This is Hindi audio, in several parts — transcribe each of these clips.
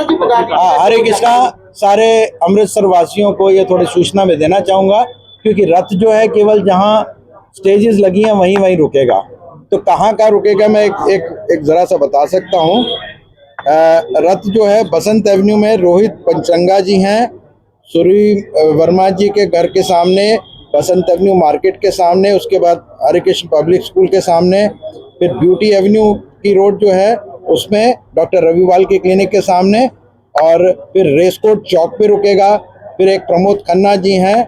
हरे कृष्णा सारे अमृतसर वासियों को ये थोड़ी सूचना में देना चाहूँगा, क्योंकि रथ जो है केवल जहाँ स्टेजेस लगी हैं वहीं वहीं रुकेगा। तो कहाँ का रुकेगा मैं एक ज़रा सा बता सकता हूँ। रथ जो है बसंत एवेन्यू में रोहित पंचंगा जी हैं, सूर्य वर्मा जी के घर के सामने, बसंत एवेन्यू मार्केट के सामने, उसके बाद हरे कृष्ण पब्लिक स्कूल के सामने, फिर ब्यूटी एवेन्यू की रोड जो है उसमें डॉक्टर रविवाल की क्लिनिक के सामने, और फिर रेसकोर्ट चौक पे रुकेगा। फिर एक प्रमोद खन्ना जी हैं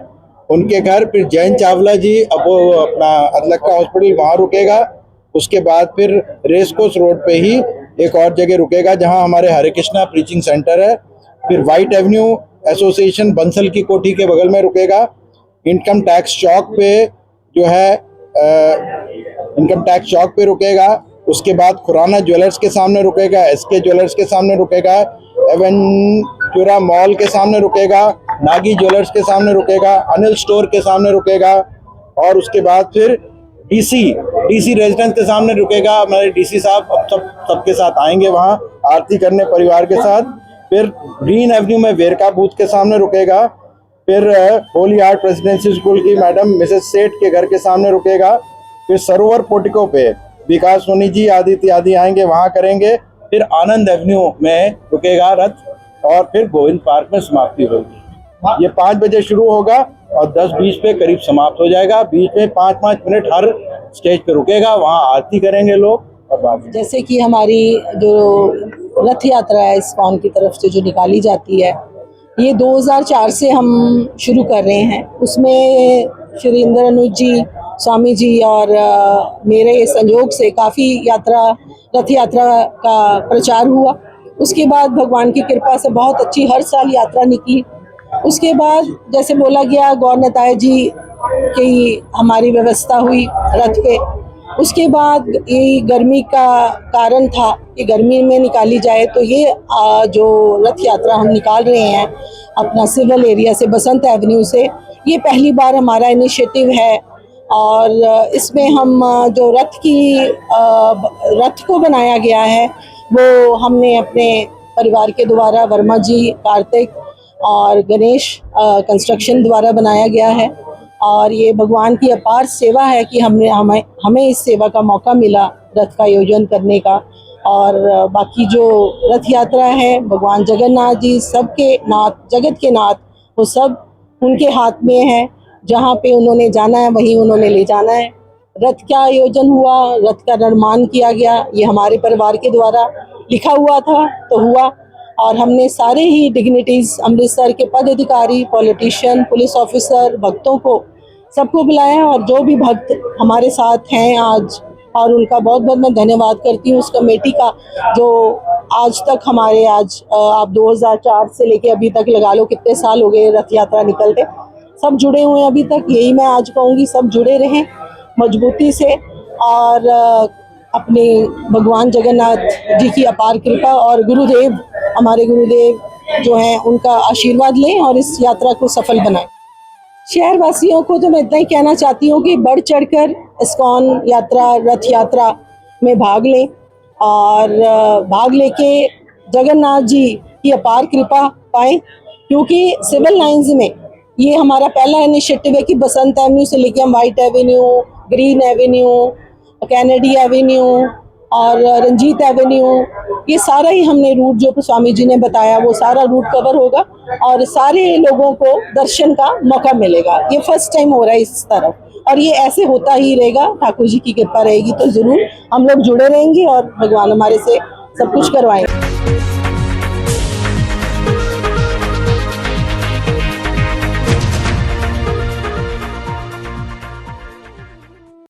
उनके घर, फिर जयंत चावला जी अपना अदलक्का हॉस्पिटल वहाँ रुकेगा। उसके बाद फिर रेसकोर्स रोड पे ही एक और जगह रुकेगा जहाँ हमारे हरे कृष्णा प्रीचिंग सेंटर है। फिर वाइट एवेन्यू एसोसिएशन बंसल की कोठी के बगल में रुकेगा। इनकम टैक्स चौक पे जो है इनकम टैक्स चौक पे रुकेगा। उसके बाद खुराना ज्वेलर्स के सामने रुकेगा, एसके ज्वेलर्स के सामने रुकेगा, एवेंचुरा मॉल के सामने रुकेगा, नागी ज्वेलर्स के सामने रुकेगा, अनिल स्टोर के सामने रुकेगा, और उसके बाद फिर डीसी रेजिडेंस के सामने रुकेगा। हमारे डीसी साहब अब सबके साथ आएंगे वहाँ आरती करने परिवार के साथ। फिर ग्रीन एवेन्यू में वेरका बूथ के सामने रुकेगा। फिर होली आर्ट प्रेसिडेंसी स्कूल की मैडम मिसेस सेठ के घर के सामने रुकेगा। फिर सरोवर पोर्टिको पे विकास सोनी जी आदि आएंगे, वहाँ करेंगे। फिर आनंद एवेन्यू में रुकेगा रथ, और फिर गोविंद पार्क में समाप्ति होगी। ये 5 बजे शुरू होगा और 10:20 पे करीब समाप्त हो जाएगा। बीच में 5-5 मिनट हर स्टेज पे रुकेगा, वहाँ आरती करेंगे लोग। और बाद जैसे कि हमारी जो रथ यात्रा है इस्कॉन की तरफ से जो निकाली जाती है, ये 2004 से हम शुरू कर रहे हैं। उसमें श्री इंद्र अनुज जी, स्वामी जी और मेरे संयोग से काफ़ी रथ यात्रा का प्रचार हुआ। उसके बाद भगवान की कृपा से बहुत अच्छी हर साल यात्रा निकली। उसके बाद जैसे बोला गया गौरनताय जी की हमारी व्यवस्था हुई रथ पे। उसके बाद ये गर्मी का कारण था कि गर्मी में निकाली जाए, तो ये जो रथ यात्रा हम निकाल रहे हैं अपना सिविल एरिया से, बसंत एवेन्यू से, ये पहली बार हमारा इनिशिएटिव है। और इसमें हम जो रथ को बनाया गया है वो हमने अपने परिवार के द्वारा, वर्मा जी, कार्तिक और गणेश कंस्ट्रक्शन द्वारा बनाया गया है। और ये भगवान की अपार सेवा है कि हमें इस सेवा का मौका मिला रथ का आयोजन करने का। और बाकी जो रथ यात्रा है भगवान जगन्नाथ जी, सबके नाथ, जगत के नाथ, वो सब उनके हाथ में है। जहाँ पे उन्होंने जाना है वहीं उन्होंने ले जाना है। रथ का आयोजन हुआ, रथ का निर्माण किया गया, ये हमारे परिवार के द्वारा लिखा हुआ था तो हुआ। और हमने सारे ही डिग्निटीज़, अमृतसर के पद अधिकारी, पॉलिटिशियन, पुलिस ऑफिसर, भक्तों को सबको बुलाया। और जो भी भक्त हमारे साथ हैं आज, और उनका बहुत बहुत मैं धन्यवाद करती हूँ उस कमेटी का जो आज तक हमारे आप 2004 से लेके अभी तक लगा लो कितने साल हो गए रथ यात्रा निकलते, सब जुड़े हुए हैं अभी तक। यही मैं आज कहूँगी, सब जुड़े रहें मजबूती से, और अपने भगवान जगन्नाथ जी की अपार कृपा और गुरुदेव, हमारे गुरुदेव जो हैं, उनका आशीर्वाद लें और इस यात्रा को सफल बनाएं। शहर वासियों को तो मैं इतना ही कहना चाहती हूँ कि बढ़ चढ़कर इस्कॉन यात्रा, रथ यात्रा में भाग लें, और भाग लेके जगन्नाथ जी की अपार कृपा पाएं। क्योंकि सिविल लाइंस में ये हमारा पहला इनिशिएटिव है कि बसंत एवेन्यू से लेके हम white Avenue, green Avenue, Kennedy Avenue और रंजीत एवेन्यू, ये सारा ही हमने रूट जो स्वामी जी ने बताया वो सारा रूट कवर होगा और सारे लोगों को दर्शन का मौका मिलेगा। ये फर्स्ट टाइम हो रहा है इस तरफ, और ये ऐसे होता ही रहेगा। ठाकुर जी की कृपा रहेगी तो जरूर हम लोग जुड़े रहेंगे और भगवान हमारे से सब कुछ करवाएंगे।